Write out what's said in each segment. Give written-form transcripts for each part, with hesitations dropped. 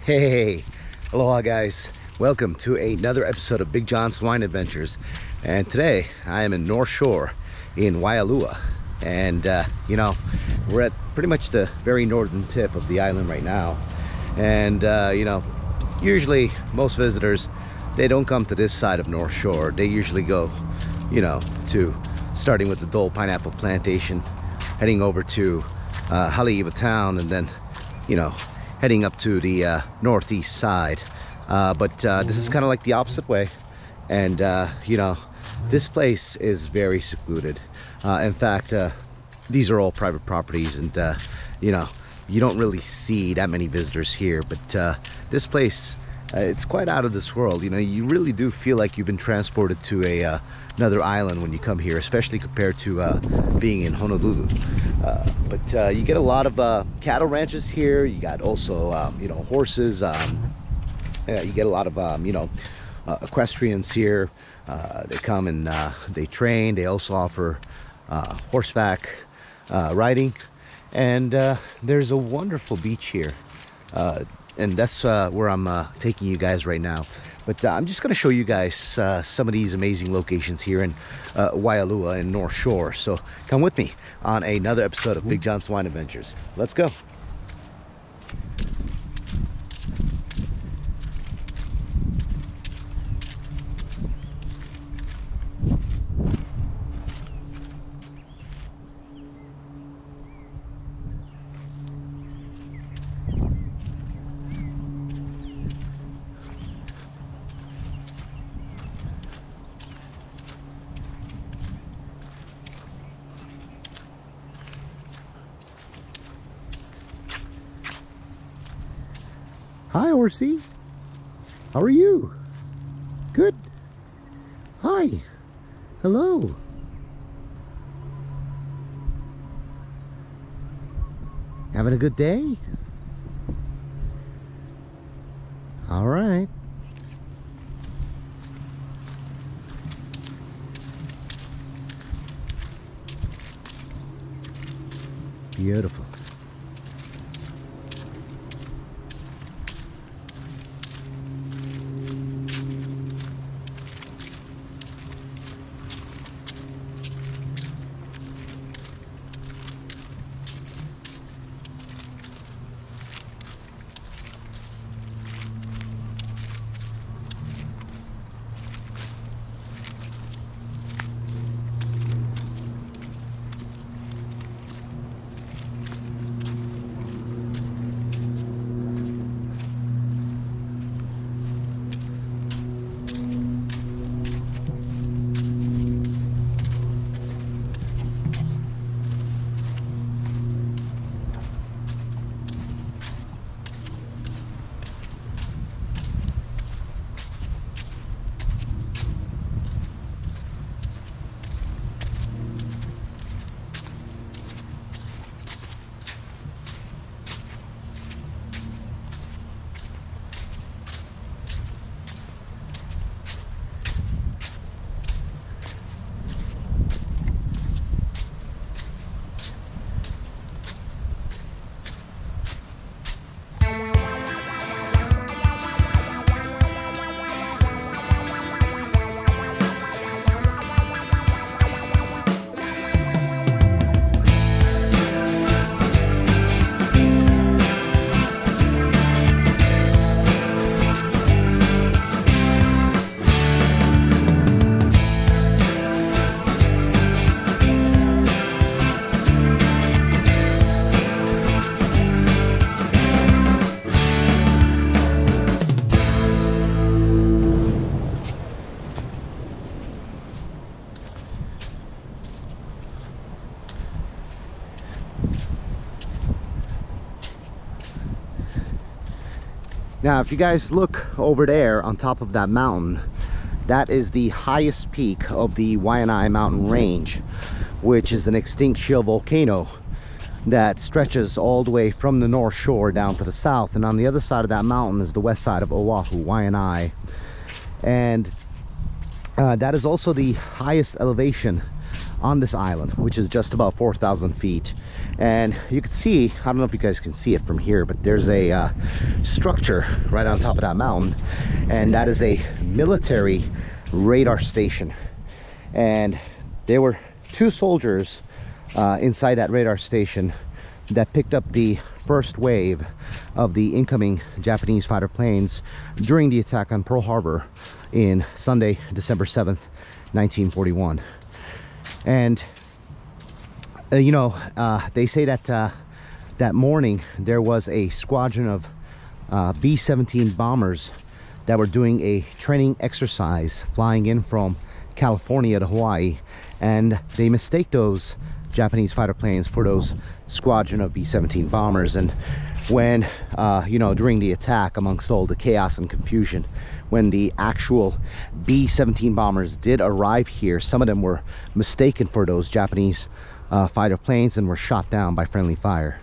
Hey, aloha guys. Welcome to another episode of Big John's Wine Adventures. And today I am in North Shore in Waialua. And we're at pretty much the very northern tip of the island right now. And usually most visitors, they don't come to this side of North Shore. They usually go, to starting with the Dole Pineapple Plantation, heading over to Haleiwa town, and then, heading up to the northeast side. But this is kind of like the opposite way. And, this place is very secluded. In fact, these are all private properties, and, you don't really see that many visitors here. But this place, it's quite out of this world. You really do feel like you've been transported to another island when you come here, especially compared to being in Honolulu. But you get a lot of cattle ranches here. You got also, horses. You get a lot of, equestrians here. They come and they train. They also offer horseback riding. And there's a wonderful beach here. And that's where I'm taking you guys right now. But I'm just going to show you guys some of these amazing locations here in Waialua and North Shore. So come with me on another episode of Big John's Wine Adventures. Let's go. Hi, horsey. How are you? Good. Hi. Hello. Having a good day? All right. Beautiful. Now, if you guys look over there on top of that mountain, that is the highest peak of the Waianae mountain range, which is an extinct shale volcano that stretches all the way from the North Shore down to the south. And on the other side of that mountain is the west side of Oahu, Waianae. And that is also the highest elevation on this island, which is just about 4,000 feet. And you can see, I don't know if you guys can see it from here, but there's a structure right on top of that mountain, and that is a military radar station. And there were 2 soldiers inside that radar station that picked up the first wave of the incoming Japanese fighter planes during the attack on Pearl Harbor in Sunday, December 7th, 1941. And you know, they say that that morning there was a squadron of B-17 bombers that were doing a training exercise flying in from California to Hawaii, and they mistake those Japanese fighter planes for those squadron of B-17 bombers. And when you know, during the attack, amongst all the chaos and confusion, when the actual B-17 bombers did arrive here, some of them were mistaken for those Japanese fighter planes and were shot down by friendly fire.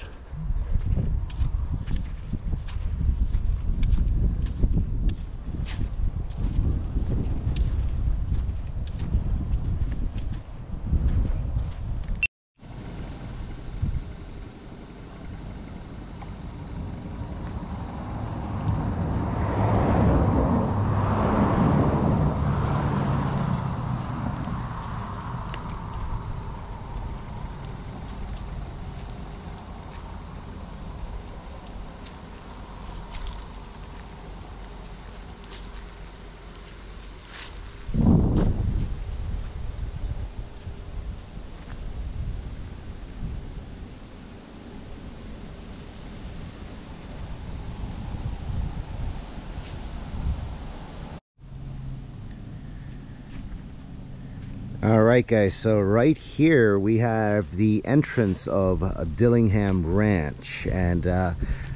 All right, guys, so right here we have the entrance of Dilingham Ranch, and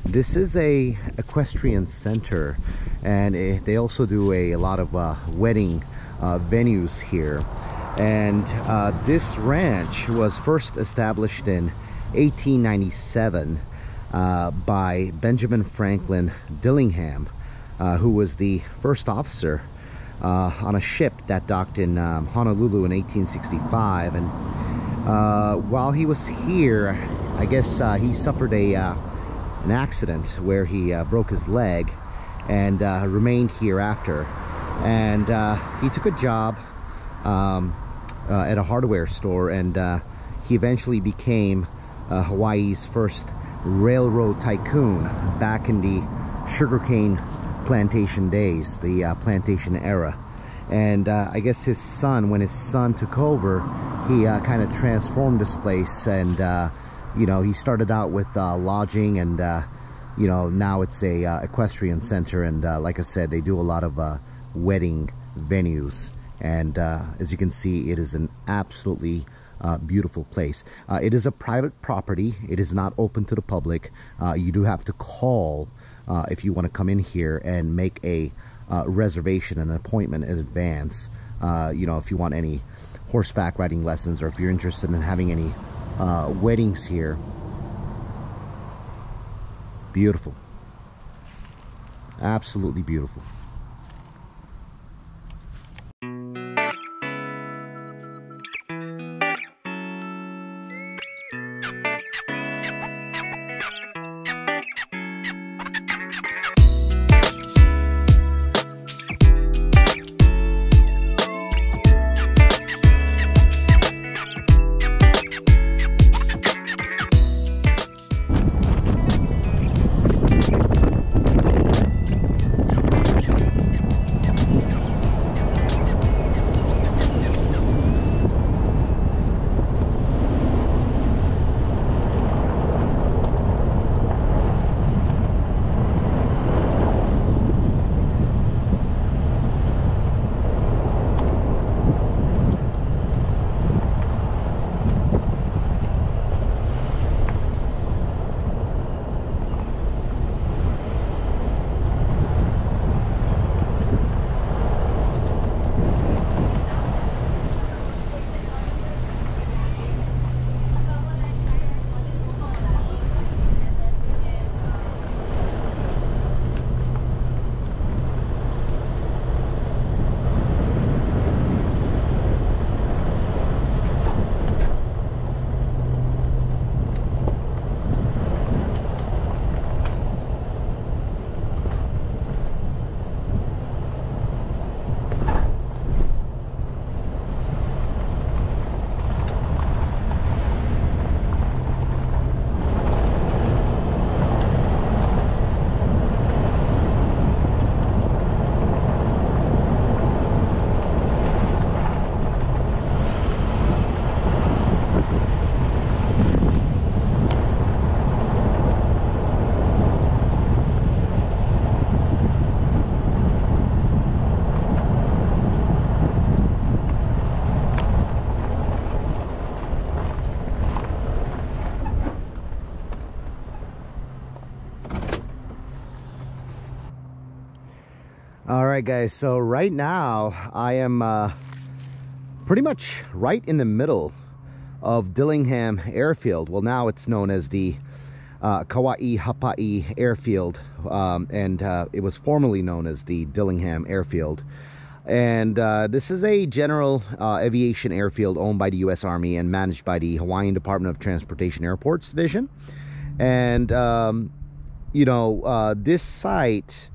this is a equestrian center, and they also do a lot of wedding venues here. And this ranch was first established in 1897 by Benjamin Franklin Dillingham, who was the first officer on a ship that docked in Honolulu in 1865. And while he was here, I guess he suffered an accident where he broke his leg, and remained here after. And he took a job at a hardware store, and he eventually became Hawaii's first railroad tycoon back in the sugarcane plantation days, the plantation era. And I guess his son, when his son took over, he kind of transformed this place, and you know, he started out with lodging, and you know, now it's a equestrian center, and like I said, they do a lot of wedding venues. And as you can see, it is an absolutely beautiful place. It is a private property. It is not open to the public. You do have to call if you want to come in here and make a reservation, an appointment in advance. You know, if you want any horseback riding lessons, or if you're interested in having any weddings here. Beautiful. Absolutely beautiful. right, guys, so right now I am pretty much right in the middle of Dilingham Airfield. Well, now it's known as the Kauai Hapai Airfield, and it was formerly known as the Dilingham Airfield. And this is a general aviation airfield owned by the U.S. Army and managed by the Hawaiian Department of Transportation Airports Division. And you know, this site,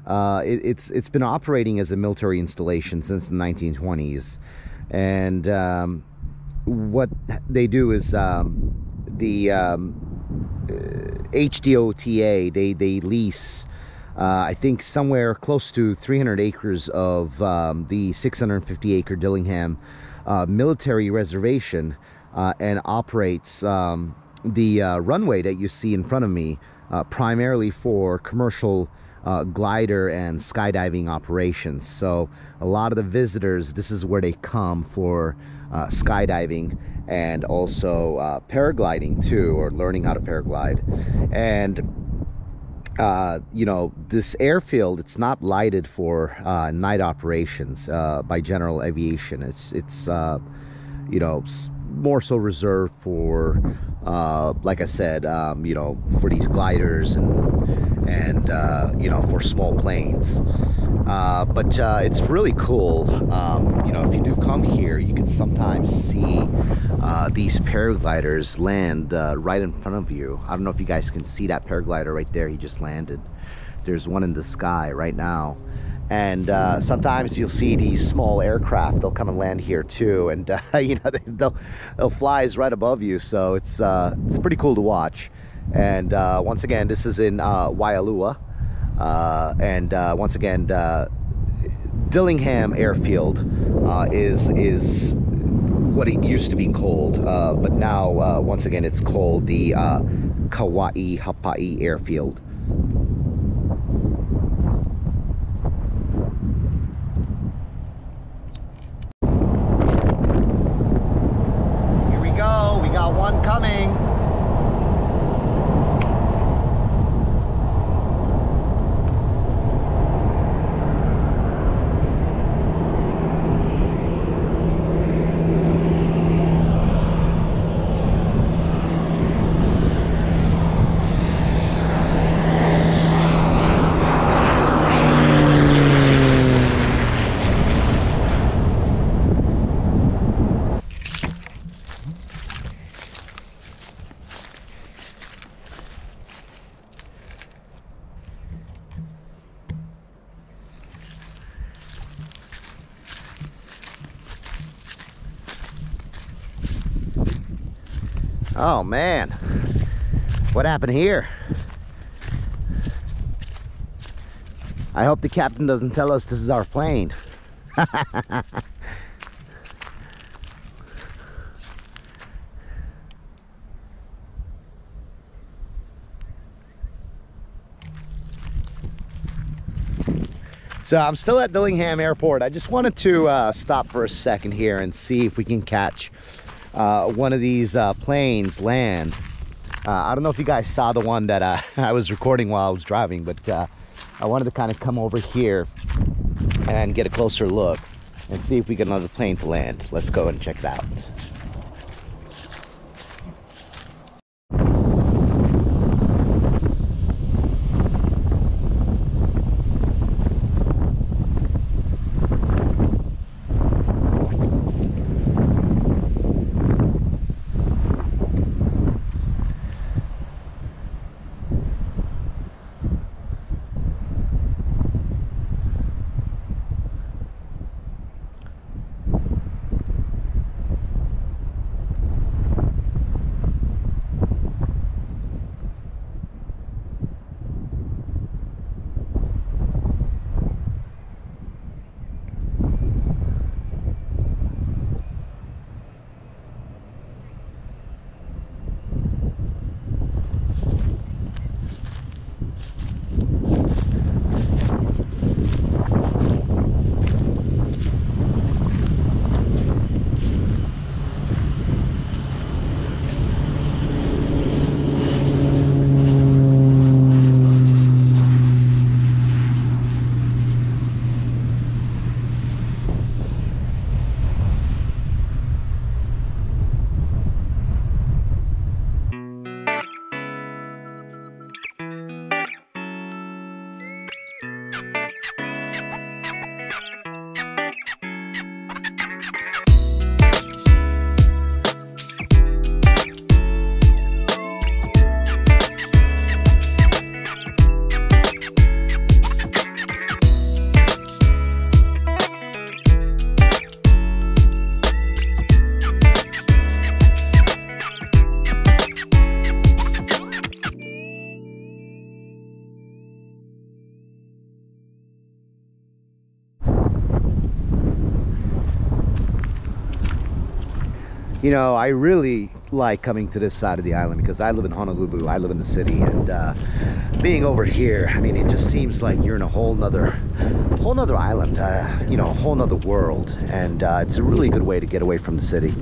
it's been operating as a military installation since the 1920s. And what they do is the HDOTA, they lease I think somewhere close to 300 acres of the 650-acre Dilingham military reservation, and operates the runway that you see in front of me primarily for commercial glider and skydiving operations. So a lot of the visitors, this is where they come for skydiving and also paragliding too, or learning how to paraglide. And you know, this airfield, it's not lighted for night operations by general aviation. It's you know, more so reserved for like I said, you know, for these gliders and you know, for small planes. But it's really cool. You know, if you do come here, you can sometimes see these paragliders land right in front of you. I don't know if you guys can see that paraglider right there. He just landed. There's one in the sky right now. And sometimes you'll see these small aircraft. They'll come and land here too, and you know, they'll fly right above you. So it's pretty cool to watch. And once again, this is in Waialua, and once again, Dilingham Airfield is what it used to be called, but now once again it's called the Kauai Hapai Airfield. Here we go, we got one coming. Oh man, what happened here? I hope the captain doesn't tell us this is our plane. So I'm still at Dilingham Airport. I just wanted to stop for a second here and see if we can catch one of these planes land. I don't know if you guys saw the one that I was recording while I was driving, but I wanted to kind of come over here and get a closer look and see if we get another plane to land. Let's go and check it out. you know, I really like coming to this side of the island because I live in Honolulu, I live in the city, and being over here, I mean, it just seems like you're in a whole nother island, you know, a whole nother world, and it's a really good way to get away from the city.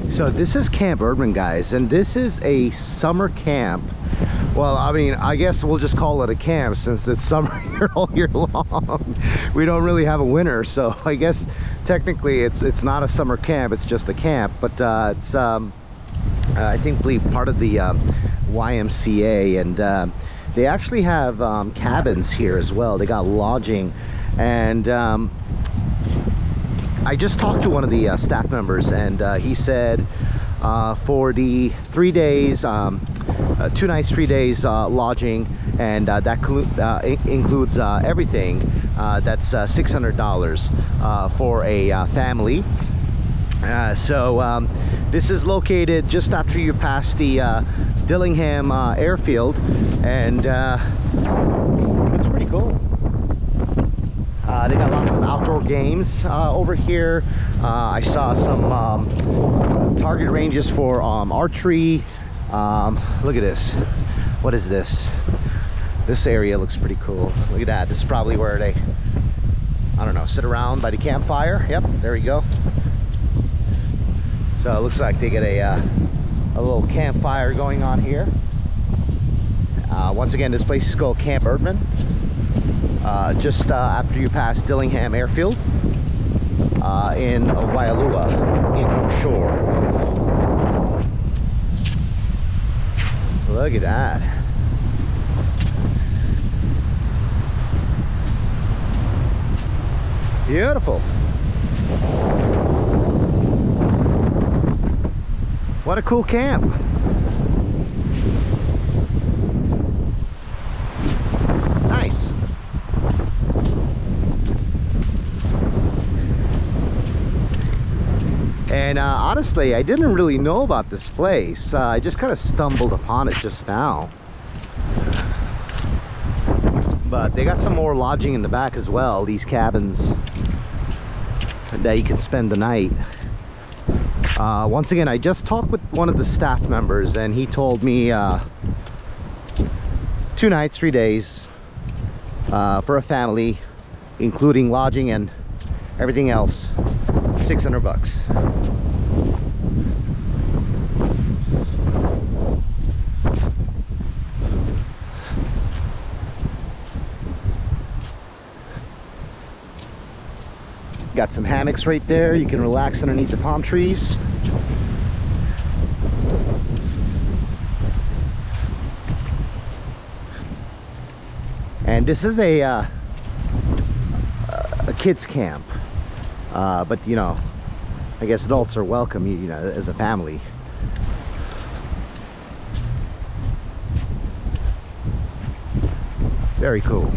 So this is Camp Erdman, guys, and this is a summer camp. Well, I mean, I guess we'll just call it a camp since it's summer here all year long. We don't really have a winter, so I guess technically it's not a summer camp, it's just a camp. But it's I think part of the YMCA, and they actually have cabins here as well. They got lodging, and I just talked to one of the staff members, and he said for the 3 days, 2 nights, 3 days lodging, and that includes everything, that's $600 for a family. So this is located just after you pass the Dilingham Airfield, and it's pretty cool. They got lots of outdoor games over here. I saw some target ranges for archery. Look at this. What is this? This area looks pretty cool. Look at that. This is probably where they, I don't know, sit around by the campfire. Yep, there we go. So it looks like they get a little campfire going on here. Once again, this place is called Camp Erdman. Just after you pass Dilingham Airfield in Waialua, in North Shore. Look at that. Beautiful. What a cool camp. Nice. And honestly, I didn't really know about this place. I just kind of stumbled upon it just now. But they got some more lodging in the back as well, these cabins that you can spend the night. Once again, I just talked with one of the staff members, and he told me 2 nights, 3 days for a family, including lodging and everything else, $600. Got some hammocks right there. You can relax underneath the palm trees. And this is a kids camp, but you know, I guess adults are welcome, you know, as a family. Very cool.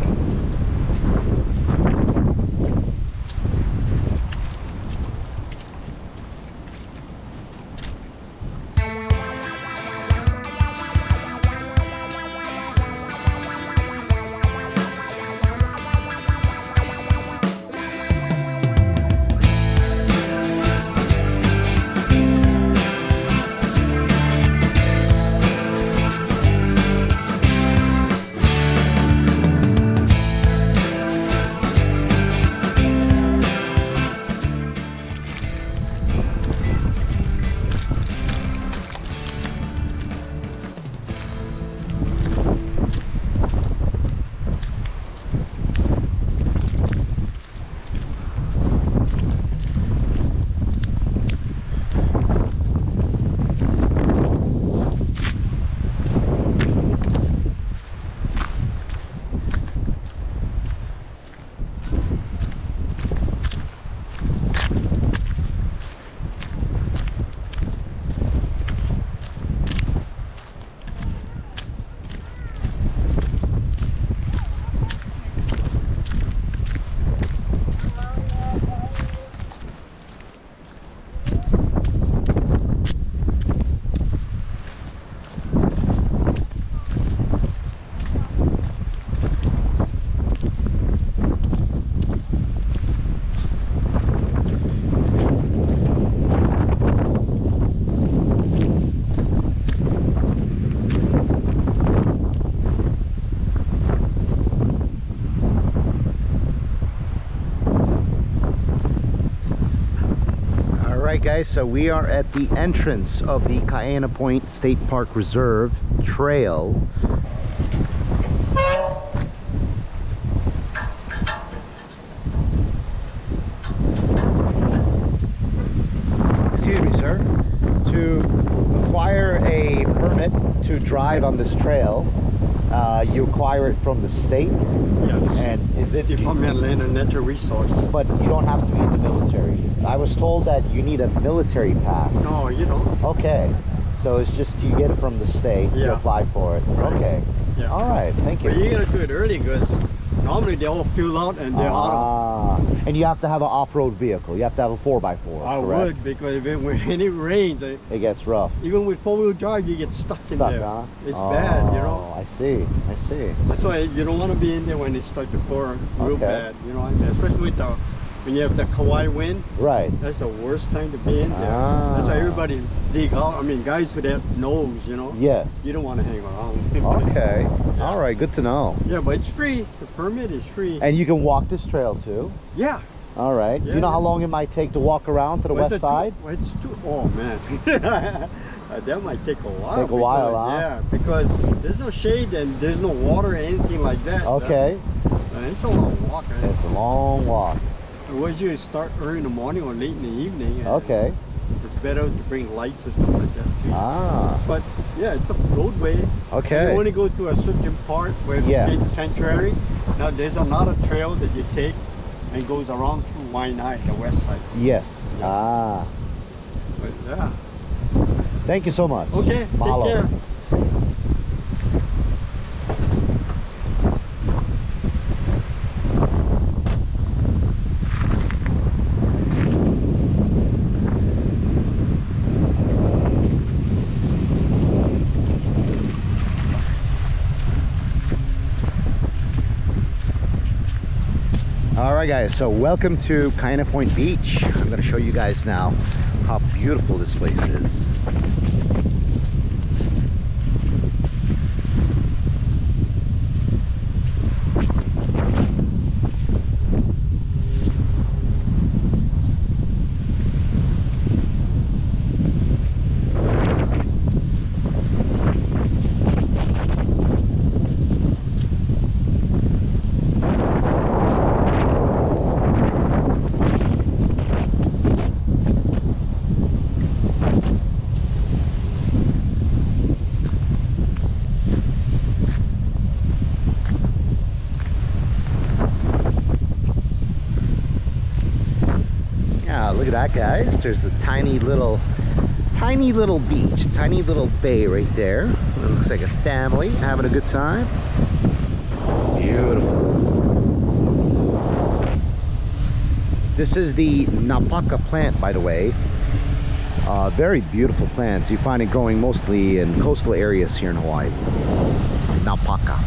Alright guys, so we are at the entrance of the Kaena Point State Park Reserve Trail. Excuse me, sir. To acquire a permit to drive on this trail, you acquire it from the state? Yes. And is it Department of Land and Natural Resource? But you don't have to be in the military. I was told that you need a military pass. No, you don't. Okay. So it's just you get it from the state, you Yeah. apply for it. Right. Okay. Yeah. All right, thank you. But you gotta do it early because normally they all fill out and they're out. And you have to have an off-road vehicle. You have to have a 4x4. I correct? would, because if when it rains, It gets rough. even with four-wheel drive, you get stuck in Stuck, there. huh? It's bad, you know. I see. I see. That's why you don't want to be in there when it starts to pour real Okay. bad, you know. And especially with when you have the Kauai wind, Right. that's the worst time to be in there. That's Ah. why everybody dig out. I mean, guys with that nose, you know. Yes. You don't want to hang around. Okay. Yeah. All right. Good to know. Yeah, but it's free. The permit is free. And you can walk this trail too. Yeah. All right. Do Yeah, you know yeah. how long it might take to walk around to the west side? It's too. Oh man, that might take a while. Take a while, huh? Yeah, because there's no shade and there's no water or anything like that. Okay. And it's a long walk. Right? It's a long walk. Once you start early in the morning or late in the evening, and Okay. it's better to bring lights and stuff like that too. Ah. But yeah, it's a roadway. Okay. You only go to a certain part where Yeah. it's sanctuary. Now there's another trail that you take and goes around through Waialua, the west side. Yes. Yeah. Ah. But yeah. Thank you so much. Okay. Mahalo. Take care. All right, guys. So welcome to Kaena Point Beach. I'm going to show you guys now how beautiful this place is. look at that, guys. There's a tiny little beach, tiny little bay right there. It looks like a family having a good time. Beautiful. This is the napaka plant, by the way. Very beautiful plants. You find it growing mostly in coastal areas here in Hawaii. Napaka.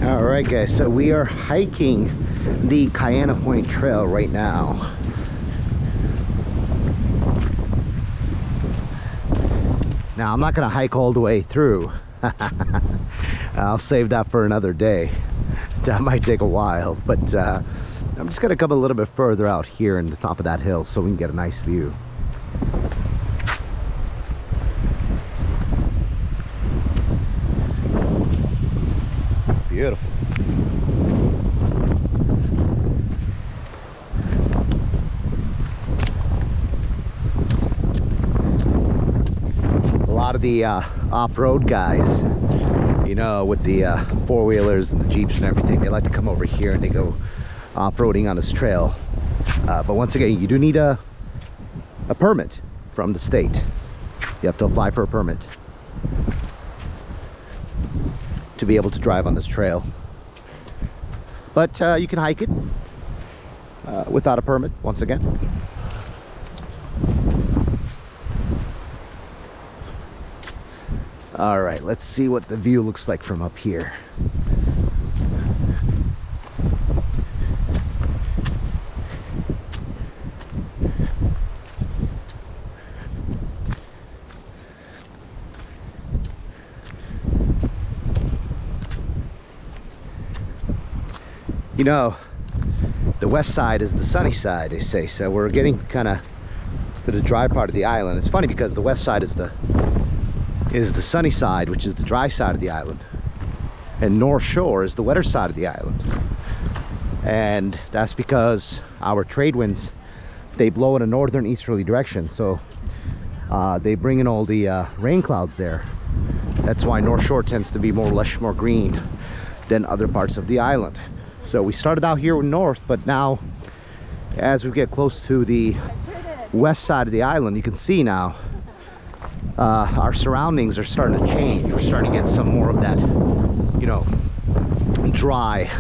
Alright guys, so we are hiking the Kaena Point Trail right now. Now I'm not going to hike all the way through. I'll save that for another day. That might take a while, but I'm just going to come a little bit further out here in the top of that hill so we can get a nice view. Beautiful. A lot of the off-road guys, you know, with the four-wheelers and the Jeeps and everything, they like to come over here and they go off-roading on this trail. But once again, you do need a permit from the state. You have to apply for a permit to be able to drive on this trail. But you can hike it without a permit, once again. All right, let's see what the view looks like from up here. You know, the west side is the sunny side, they say. So we're getting kind of to the dry part of the island. It's funny because the west side is the sunny side, which is the dry side of the island, and North Shore is the wetter side of the island. And that's because our trade winds, they blow in a northern easterly direction, so they bring in all the rain clouds there. That's why North Shore tends to be more lush, more green than other parts of the island. So we started out here north, but now as we get close to the west side of the island, you can see now our surroundings are starting to change. We're starting to get some more of that, you know, dry,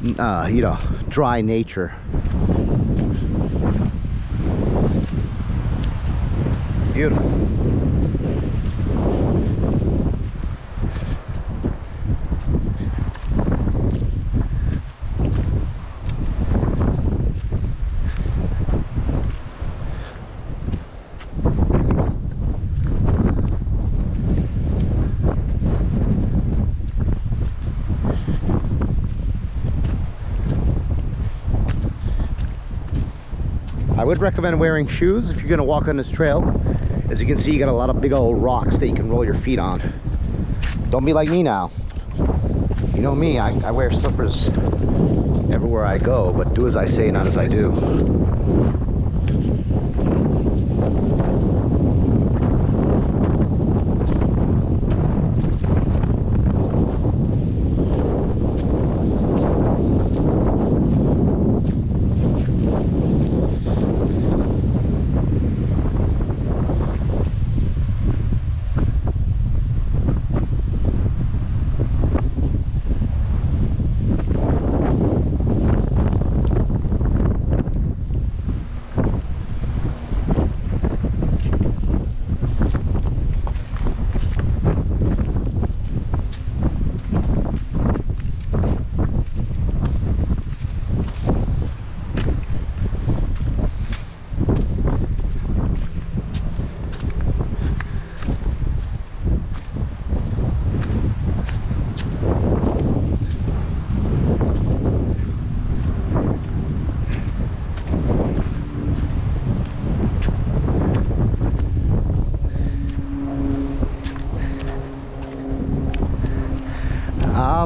you know, dry nature. Beautiful. I would recommend wearing shoes if you're going to walk on this trail. As you can see, you got a lot of big old rocks that you can roll your feet on. Don't be like me now. You know me, I wear slippers everywhere I go, but do as I say, not as I do.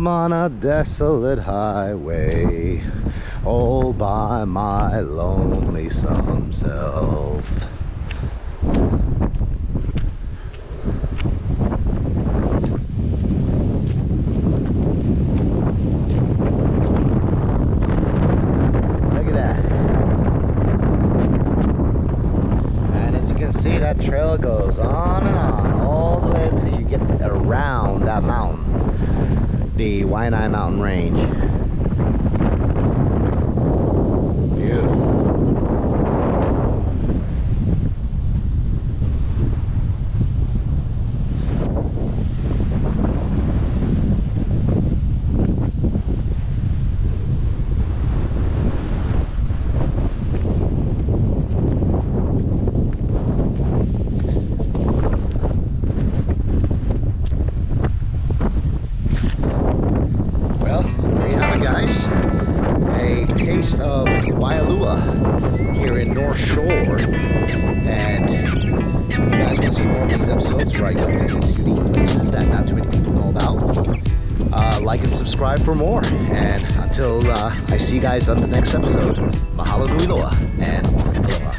I'm on a desolate highway, all by my lonesome self. Look at that. And as you can see, that trail goes on and on, all the way until you get around that mountain, the Waialua mountain range. Beautiful. Guys, a taste of Waialua here in North Shore, and if you guys want to see more of these episodes where I go to these unique places that not too many people know about, like and subscribe for more. And until I see you guys on the next episode, mahalo nui loa and aloha.